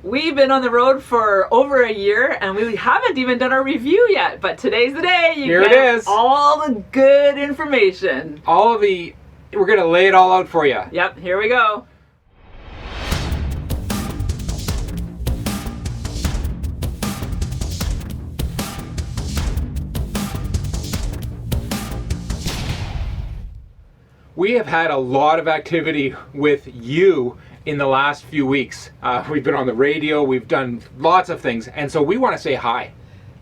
We've been on the road for over a year and we haven't even done our review yet, but today's the day. Here it is. All the good information. We're going to lay it all out for you. Yep, here we go. We have had a lot of activity with you in the last few weeks. We've been on the radio, we've done lots of things, and so we want to say hi.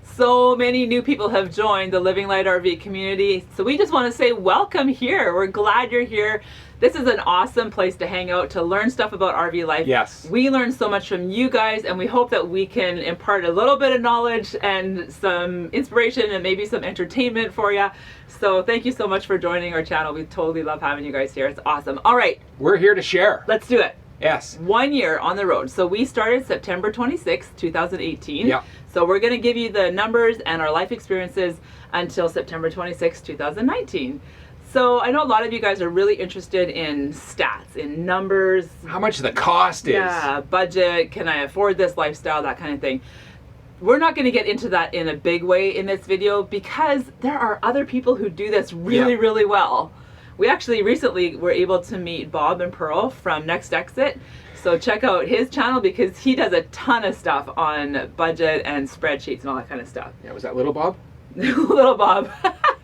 So many new people have joined the Living Light RV community, so we just want to say welcome here. We're glad you're here. This is an awesome place to hang out, to learn stuff about RV life. Yes. We learn so much from you guys, and we hope that we can impart a little bit of knowledge and some inspiration and maybe some entertainment for you. So thank you so much for joining our channel. We totally love having you guys here. It's awesome. All right. We're here to share. Let's do it. Yes. 1 year on the road. So we started September 26, 2018. Yeah. So we're going to give you the numbers and our life experiences until September 26, 2019. So I know a lot of you guys are really interested in stats, in numbers. How much the cost is. Yeah, budget, can I afford this lifestyle, that kind of thing. We're not going to get into that in a big way in this video because there are other people who do this really well. We actually recently were able to meet Bob and Pearl from Next Exit. So check out his channel because he does a ton of stuff on budget and spreadsheets and all that kind of stuff. Yeah, was that Little Bob? Little Bob.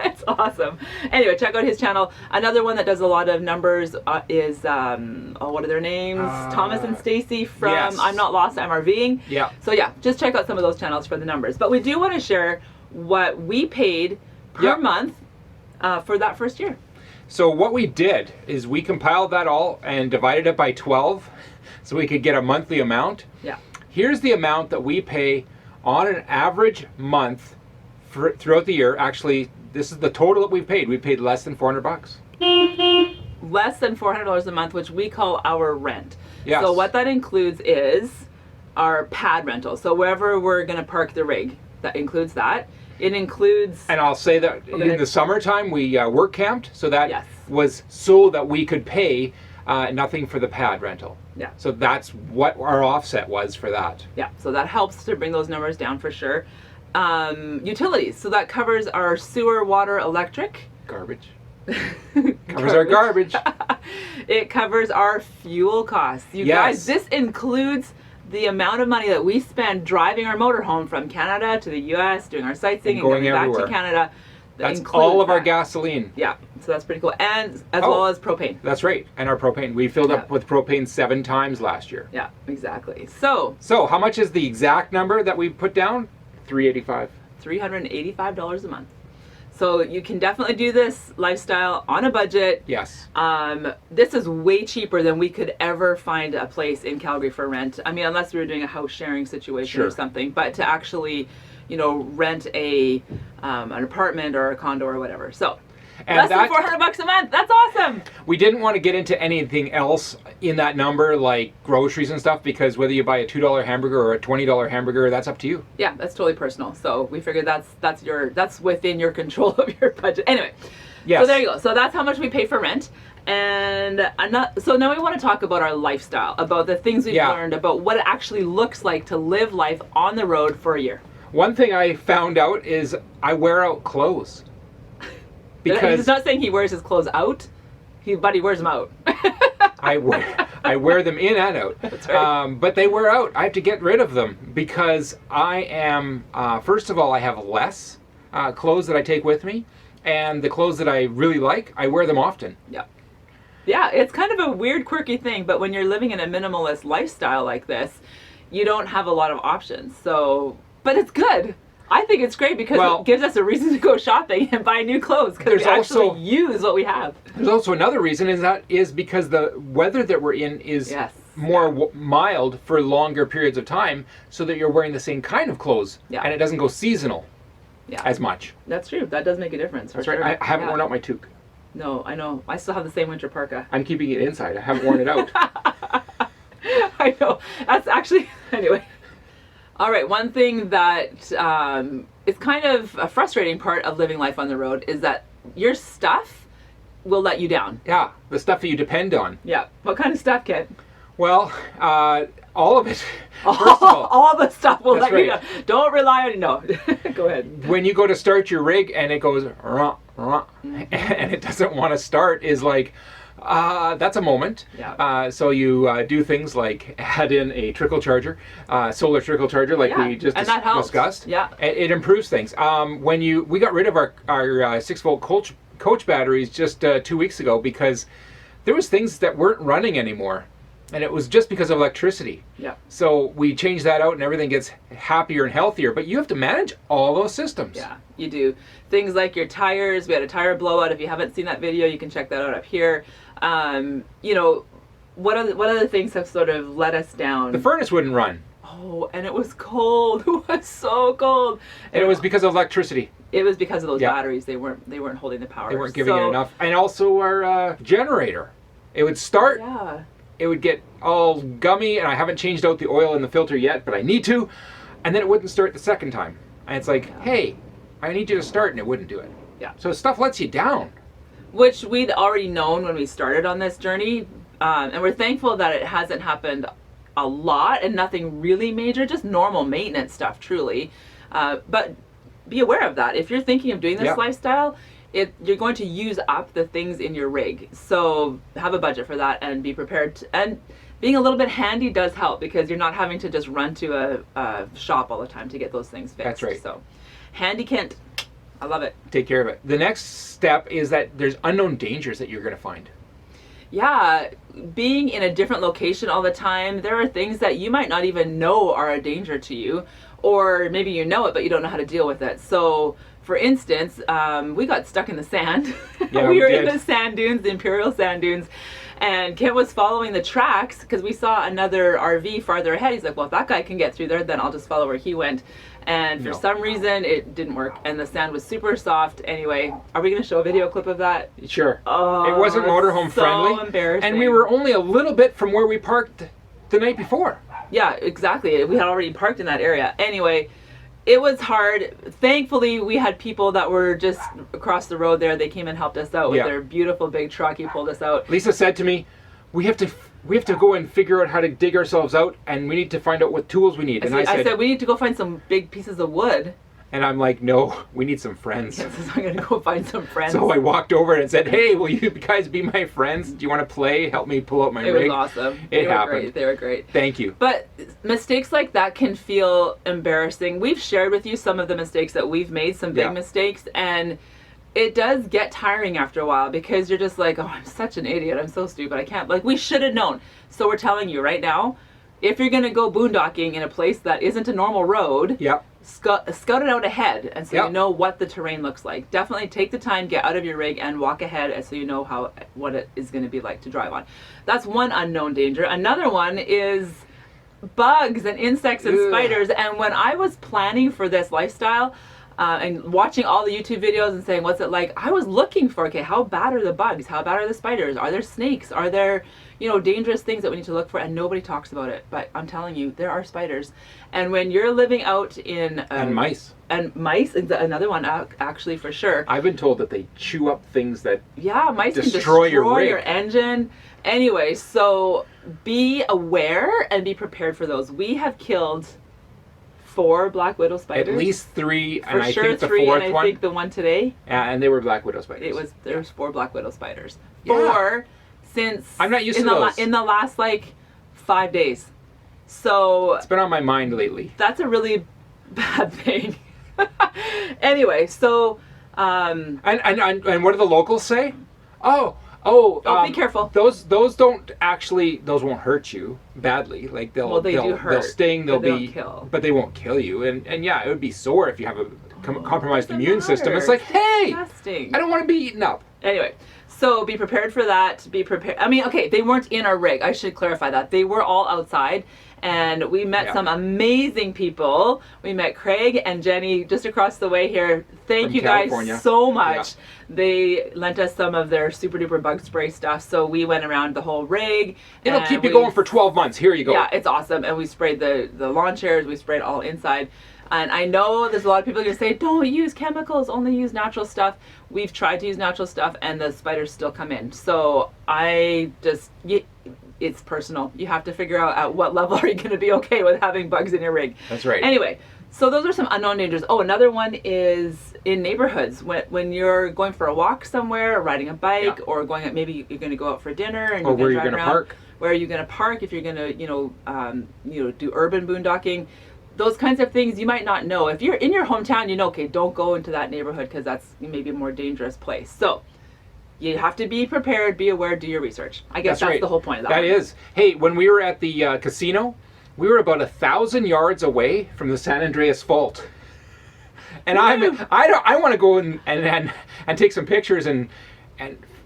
It's awesome. Anyway, check out his channel. Another one that does a lot of numbers is, what are their names? Thomas and Stacy from Yes. I'm Not Lost, I'm RVing. Yeah. So yeah, just check out some of those channels for the numbers. But we do want to share what we paid per month for that first year. So what we did is we compiled that all and divided it by 12 so we could get a monthly amount. Yeah. Here's the amount that we pay on an average month throughout the year. Actually, this is the total that we've paid. We paid less than $400. Less than $400 a month, which we call our rent. Yes. So what that includes is our pad rental. So wherever we're going to park the rig, that includes that. It includes... And I'll say that in the summertime we work camped, so that was so that we could pay nothing for the pad rental. Yeah. So that's what our offset was for that. Yeah, so that helps to bring those numbers down for sure. Utilities, so that covers our sewer, water, electric. Garbage. Covers our garbage. It covers our fuel costs. You guys, this includes the amount of money that we spend driving our motorhome from Canada to the US, doing our sightseeing and going back to Canada. That's all of our gasoline. Yeah, so that's pretty cool. And as well as propane. That's right, and our propane. We filled up with propane 7 times last year. Yeah, exactly. So how much is the exact number that we put down? $385. $385 a month. So you can definitely do this lifestyle on a budget. Yes. This is way cheaper than we could ever find a place in Calgary for rent. I mean, unless we were doing a house sharing situation or something, but to actually, rent an apartment or a condo or whatever. So less than $400 a month. That's awesome. We didn't want to get into anything else in that number, like groceries and stuff, because whether you buy a $2 hamburger or a $20 hamburger, that's up to you. Yeah, that's totally personal. So we figured that's within your control of your budget. Anyway, so there you go. So that's how much we pay for rent. And so now we want to talk about our lifestyle, about the things we've learned, about what it actually looks like to live life on the road for a year. One thing I found out is I wear out clothes. Because he's not saying he wears his clothes out, but he wears them out. I wear them in and out. That's right. But they wear out. I have to get rid of them because I am, first of all, I have less clothes that I take with me. And the clothes that I really like, I wear them often. Yeah. Yeah, it's kind of a weird, quirky thing, but when you're living in a minimalist lifestyle like this, you don't have a lot of options. So, but it's good. I think it's great because it gives us a reason to go shopping and buy new clothes because we actually use what we have. There's also another reason, is because the weather that we're in is more mild for longer periods of time, so that you're wearing the same kind of clothes and it doesn't go seasonal as much. That's true. That does make a difference. That's right. I haven't worn out my toque. No, I know. I still have the same winter parka. I'm keeping it inside. I haven't worn it out. I know. That's actually, anyway. All right, one thing that is kind of a frustrating part of living life on the road is that your stuff will let you down. Yeah, the stuff that you depend on. Yeah. What kind of stuff, Kit? Well, All of it. First of all the stuff will let you right. know. Don't rely on no. Go ahead. When you go to start your rig and it goes and it doesn't want to start, is like, that's a moment. Yeah. So you do things like add in a trickle charger, solar trickle charger, like we just discussed. Yeah. It improves things. We got rid of our 6-volt coach batteries just 2 weeks ago because there was things that weren't running anymore. And it was just because of electricity. Yeah. So we changed that out and everything gets happier and healthier. But you have to manage all those systems. Yeah, you do. Things like your tires. We had a tire blowout. If you haven't seen that video, you can check that out up here. What other things have sort of let us down? The furnace wouldn't run. Oh, and it was cold. It was so cold. And it was because of electricity. It was because of those batteries. They weren't holding the power. They weren't giving it enough. And also our generator. It would start. Yeah. It would get all gummy, and I haven't changed out the oil in the filter yet, but I need to. And then it wouldn't start the second time. And it's like, hey, I need you to start, and it wouldn't do it. Yeah. So stuff lets you down. Which we'd already known when we started on this journey. And we're thankful that it hasn't happened a lot and nothing really major, just normal maintenance stuff, truly. But be aware of that. If you're thinking of doing this lifestyle, you're going to use up the things in your rig. So have a budget for that and be prepared. And being a little bit handy does help because you're not having to just run to a shop all the time to get those things fixed. That's right. So handy Kent. I love it. Take care of it. The next step is that there's unknown dangers that you're going to find. Yeah, being in a different location all the time, there are things that you might not even know are a danger to you, or maybe you know it, but you don't know how to deal with it. So, for instance, we got stuck in the sand. Yeah, we were in the sand dunes, the Imperial sand dunes, and Kent was following the tracks because we saw another RV farther ahead. He's like, well, if that guy can get through there, then I'll just follow where he went. And for some reason, it didn't work, and the sand was super soft. Anyway, are we going to show a video clip of that? Sure. Oh, it wasn't motorhome friendly. So embarrassing. And we were only a little bit from where we parked the night before. Yeah, exactly. We had already parked in that area. Anyway, it was hard. Thankfully, we had people that were just across the road there. They came and helped us out with their beautiful big truck. He pulled us out. Lisa said to me, we have to go and figure out how to dig ourselves out, and we need to find out what tools we need. I said, we need to go find some big pieces of wood. And I'm like, no, we need some friends. Yes, I'm going to go find some friends. So I walked over and said, hey, will you guys be my friends? Do you want to play? Help me pull out my rig? It was awesome. It happened. Great. They were great. Thank you. But mistakes like that can feel embarrassing. We've shared with you some of the mistakes that we've made, some big mistakes, and it does get tiring after a while because you're just like, oh, I'm such an idiot. I'm so stupid. I can't, we should have known. So we're telling you right now, if you're going to go boondocking in a place that isn't a normal road, scout it out ahead and so you know what the terrain looks like. Definitely take the time, get out of your rig and walk ahead and so you know what it is going to be like to drive on. That's one unknown danger. Another one is bugs and insects and spiders. And when I was planning for this lifestyle, and watching all the YouTube videos and saying, what's it like? I was looking for, okay, how bad are the bugs? How bad are the spiders? Are there snakes? Are there, dangerous things that we need to look for? And nobody talks about it. But I'm telling you, there are spiders. And when you're living out in... and mice. And mice is another one, actually, for sure. I've been told that they chew up things that mice destroy your engine. Anyway, so be aware and be prepared for those. We have killed 4 black widow spiders. At least 3, for and I sure think the 3, 4th and I one. think the one today. Yeah, and they were black widow spiders. There was 4 black widow spiders. 4 since I'm not used to those. In the last 5 days. So it's been on my mind lately. That's a really bad thing. Anyway, so and what do the locals say? Be careful. Those won't hurt you badly. Like they'll sting, but they won't kill you. And yeah, it would be sore if you have a compromised immune system. It's like, hey, disgusting. I don't want to be eaten up. Anyway, so be prepared for that. Be prepared. I mean, okay, they weren't in our rig. I should clarify that. They were all outside. And we met some amazing people. We met Craig and Jenny just across the way here. Thank you guys so much. Yeah. They lent us some of their super duper bug spray stuff. So we went around the whole rig. It'll keep you going for 12 months. Here you go. Yeah, it's awesome. And we sprayed the lawn chairs. We sprayed all inside. And I know there's a lot of people going to say, don't use chemicals, only use natural stuff. We've tried to use natural stuff and the spiders still come in. So it's personal. You have to figure out at what level are you going to be okay with having bugs in your rig. That's right. Anyway, so those are some unknown dangers. Oh, another one is in neighborhoods. When you're going for a walk somewhere, or riding a bike, or going out, maybe you're going to go out for dinner, and or where you're going to park. Where are you going to park if you're going to, do urban boondocking? Those kinds of things you might not know. If you're in your hometown, okay, don't go into that neighborhood because that's maybe a more dangerous place. So you have to be prepared, be aware, do your research. I guess that's right. The whole point of that. That is. Hey, when we were at the casino, we were about 1,000 yards away from the San Andreas Fault. And I want to go and take some pictures and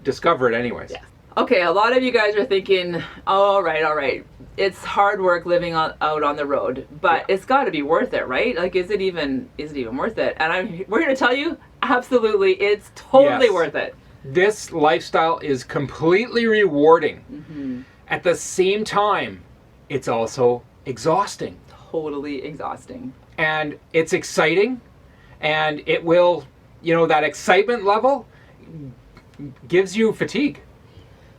discover it anyways. Yeah. Okay, a lot of you guys are thinking, all right. It's hard work living out on the road, but it's got to be worth it, right? Like, is it even worth it? And we're here to tell you, absolutely, it's totally worth it. This lifestyle is completely rewarding. Mm-hmm. At the same time, it's also exhausting. Totally exhausting. And it's exciting, and it will, that excitement level gives you fatigue.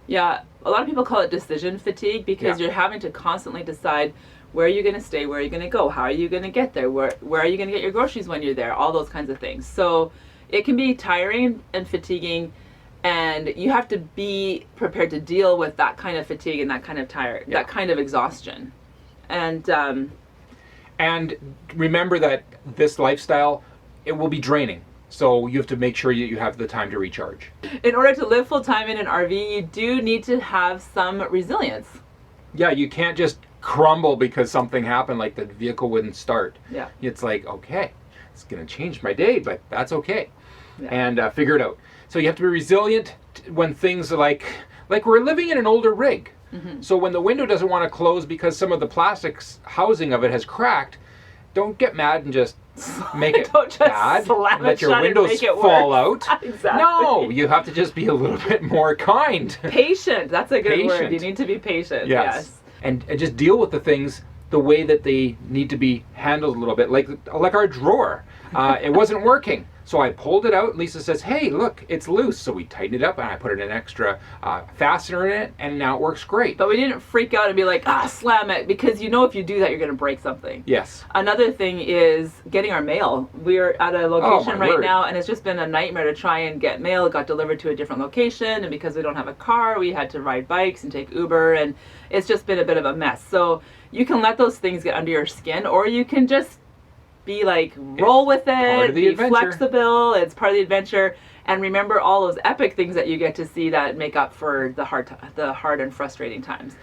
Yeah, a lot of people call it decision fatigue because you're having to constantly decide where are you going to stay, where are you going to go, how are you going to get there, where are you going to get your groceries when you're there, all those kinds of things. So it can be tiring and fatiguing, and you have to be prepared to deal with that kind of fatigue and that kind of that kind of exhaustion. And remember that this lifestyle, it will be draining. So you have to make sure you have the time to recharge. In order to live full time in an RV, you do need to have some resilience. Yeah, you can't just crumble because something happened, like the vehicle wouldn't start. Yeah. It's like, okay, it's going to change my day, but that's okay. Yeah. And figure it out. So you have to be resilient when things like we're living in an older rig. Mm-hmm. So when the window doesn't want to close because some of the plastics housing of it has cracked, don't get mad and just make it bad. Let your windows fall out. Exactly. No, you have to just be a little bit more kind. Patient. That's a good word. You need to be patient. Yes. And just deal with the things the way that they need to be handled a little bit. Like our drawer. It wasn't working. So I pulled it out. Lisa says, hey, look, it's loose. So we tightened it up and I put an extra fastener in it, and now it works great. But we didn't freak out and be like, slam it, because if you do that, you're going to break something. Yes. Another thing is getting our mail. We're at a location now, and it's just been a nightmare to try and get mail. It got delivered to a different location, and because we don't have a car, we had to ride bikes and take Uber, and it's just been a bit of a mess. So you can let those things get under your skin, or you can just be like, roll with it, be flexible, it's part of the adventure, and remember all those epic things that you get to see that make up for the hard and frustrating times.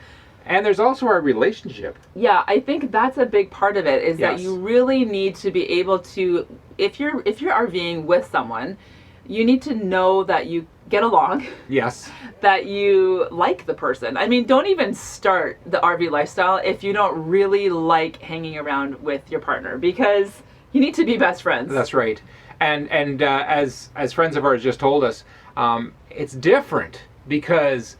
And there's also our relationship. Yeah, I think that's a big part of it, is that you really need to be able to, if you're RVing with someone, you need to know that you get along. Yes. That you like the person. I mean, don't even start the RV lifestyle if you don't really like hanging around with your partner, because you need to be best friends. That's right. And as friends of ours just told us, it's different because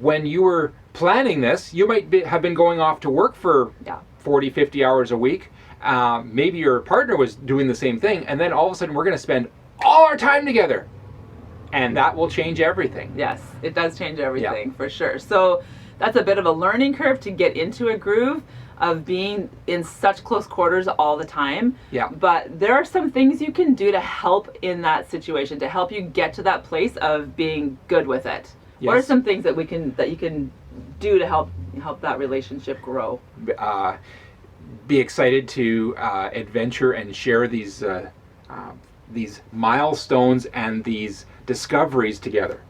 when you were planning this, you might have been going off to work for 40, 50 hours a week. Maybe your partner was doing the same thing, and then all of a sudden we're going to spend all our time together. And that will change everything. Yes, it does change everything, for sure. So that's a bit of a learning curve to get into a groove of being in such close quarters all the time. Yeah. But there are some things you can do to help in that situation, to help you get to that place of being good with it. Yes. What are some things that you can do to help that relationship grow? Be excited to adventure and share these milestones and these discoveries together.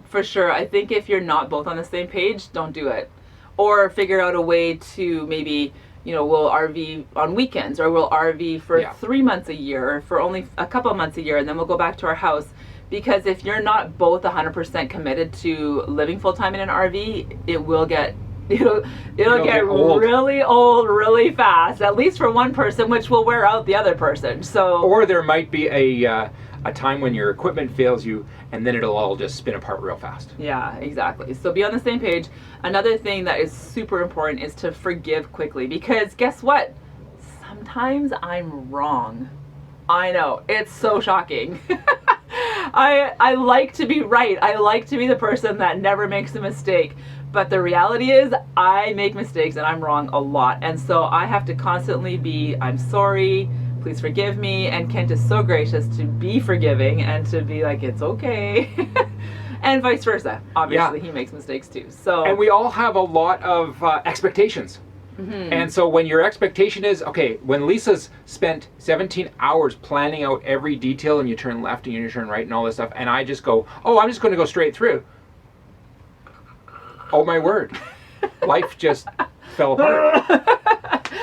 For sure. I think if you're not both on the same page, don't do it. Or figure out a way to maybe, we'll RV on weekends, or we'll RV for 3 months a year, or for only a couple of months a year, and then we'll go back to our house. Because if you're not both 100% committed to living full time in an RV, it will get it'll get old. Really old really fast, at least for one person, which will wear out the other person. So, or there might be a time when your equipment fails you, and then it'll all just spin apart real fast. Yeah, exactly. So be on the same page. Another thing that is super important is to forgive quickly, because guess what? Sometimes I'm wrong. I know, it's so shocking. I like to be right. I like to be the person that never makes a mistake. But the reality is I make mistakes and I'm wrong a lot. And so I have to constantly be, I'm sorry, please forgive me. And Kent is so gracious to be forgiving and to be like, it's okay. And vice versa. Obviously, he makes mistakes too. So, and we all have a lot of expectations. And so when your expectation is, okay, when Lisa's spent 17 hours planning out every detail and you turn left and you turn right and all this stuff, and I just go, oh, I'm just going to go straight through. Oh my word. Life just fell apart.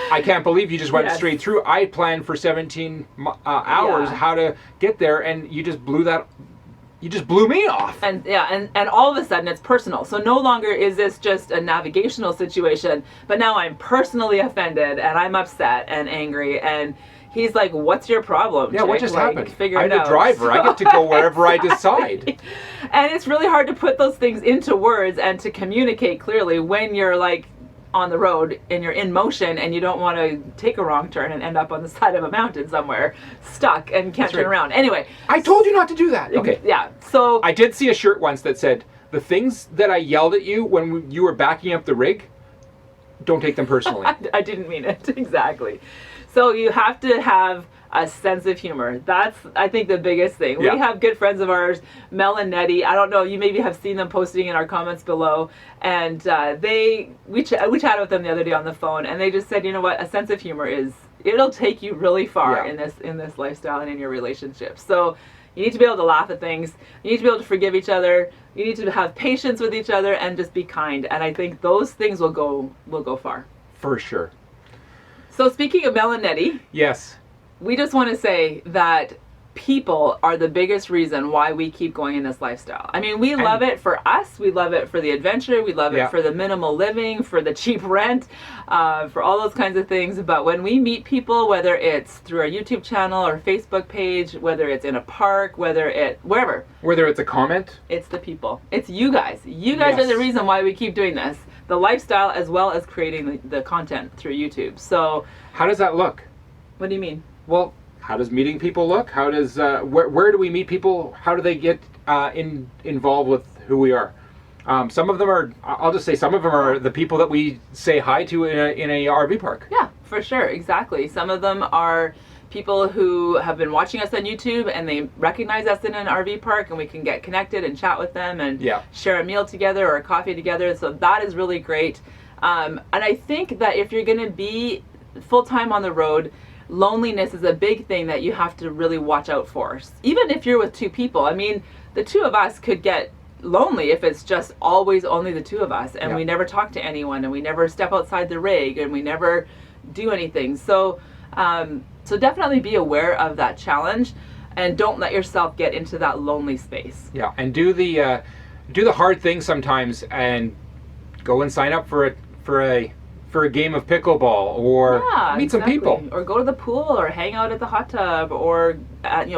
I can't believe you just went straight through. I planned for 17 hours how to get there, and you just blew that. You just blew me off. And and all of a sudden it's personal. So no longer is this just a navigational situation, but now I'm personally offended and I'm upset and angry, and he's like, what's your problem? Yeah, chick? What just happened? Figure it out. I'm the driver. I get to go wherever I decide. And it's really hard to put those things into words and to communicate clearly when you're like on the road and you're in motion and you don't want to take a wrong turn and end up on the side of a mountain somewhere stuck and can't turn around. Anyway. I told you not to do that. Okay. Yeah. So I did see a shirt once that said, the things that I yelled at you when you were backing up the rig, don't take them personally. I didn't mean it. Exactly. So you have to have a sense of humor. That's, I think, the biggest thing. Yeah. We have good friends of ours, Mel and Nettie. I don't know, you maybe have seen them posting in our comments below. And we chatted with them the other day on the phone, and they just said, you know what, a sense of humor it'll take you really far in this lifestyle and in your relationship. So you need to be able to laugh at things. You need to be able to forgive each other. You need to have patience with each other and just be kind. And I think those things will go far. For sure. So speaking of Mel and Nettie. Yes. We just want to say that people are the biggest reason why we keep going in this lifestyle. I mean, we love it for us. We love it for the adventure. We love it for the minimal living, for the cheap rent, for all those kinds of things. But when we meet people, whether it's through our YouTube channel or Facebook page, whether it's in a park, whether it's a comment, it's the people. It's you guys. You guys are the reason why we keep doing this. The lifestyle as well as creating the content through YouTube. So how does that look? What do you mean? Well, how does meeting people look? How does where do we meet people? How do they get involved with who we are? Some of them are. I'll just say some of them are the people that we say hi to in a RV park. Yeah, for sure, exactly. Some of them are people who have been watching us on YouTube and they recognize us in an RV park, and we can get connected and chat with them and share a meal together or a coffee together. So that is really great. And I think that if you're going to be full-time on the road, loneliness is a big thing that you have to really watch out for. Even if you're with two people, I mean, the two of us could get lonely if it's just always only the two of us and we never talk to anyone and we never step outside the rig and we never do anything. So so definitely be aware of that challenge and don't let yourself get into that lonely space. Yeah, and do the hard thing sometimes and go and sign up for a game of pickleball or meet some people, or go to the pool or hang out at the hot tub or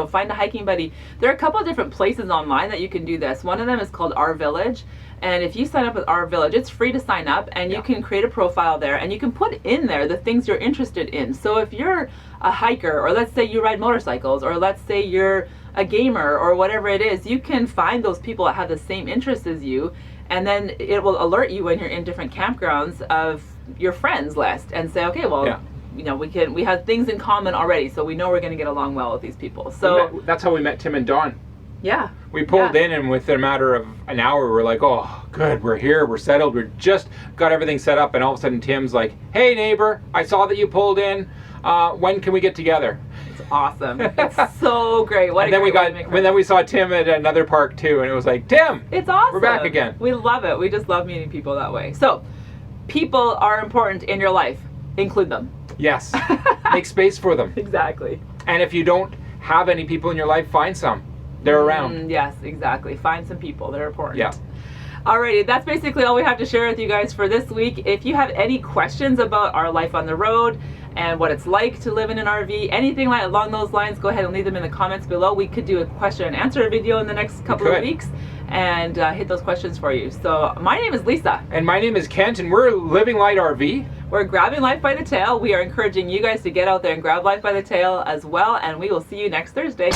find a hiking buddy. There are a couple of different places online that you can do this. One of them is called Our Village, and if you sign up with Our Village, it's free to sign up, and you can create a profile there and you can put in there the things you're interested in. So if you're a hiker, or let's say you ride motorcycles, or let's say you're a gamer or whatever it is, you can find those people that have the same interests as you, and then it will alert you when you're in different campgrounds of your friends list and say, okay, well, we have things in common already, so we know we're going to get along well with these people. So that's how we met Tim and Dawn. Yeah. We pulled in, and within a matter of an hour, we're like, oh, good, we're here, we're settled, we're just got everything set up, and all of a sudden Tim's like, hey, neighbor, I saw that you pulled in. When can we get together? It's awesome. It's so great. Then we saw Tim at another park too, and it was like, Tim, it's awesome. We're back again. We love it. We just love meeting people that way. So, people are important in your life. Include them. Yes. Make space for them. Exactly. And if you don't have any people in your life, find some. They're around. Yes, exactly. Find some people. They're important. Yeah. Alrighty, that's basically all we have to share with you guys for this week. If you have any questions about our life on the road and what it's like to live in an RV, anything along those lines, go ahead and leave them in the comments below. We could do a question and answer video in the next couple of weeks and hit those questions for you. So my name is Lisa. And my name is Kent, and we're Living Light RV. We're grabbing life by the tail. We are encouraging you guys to get out there and grab life by the tail as well, and we will see you next Thursday.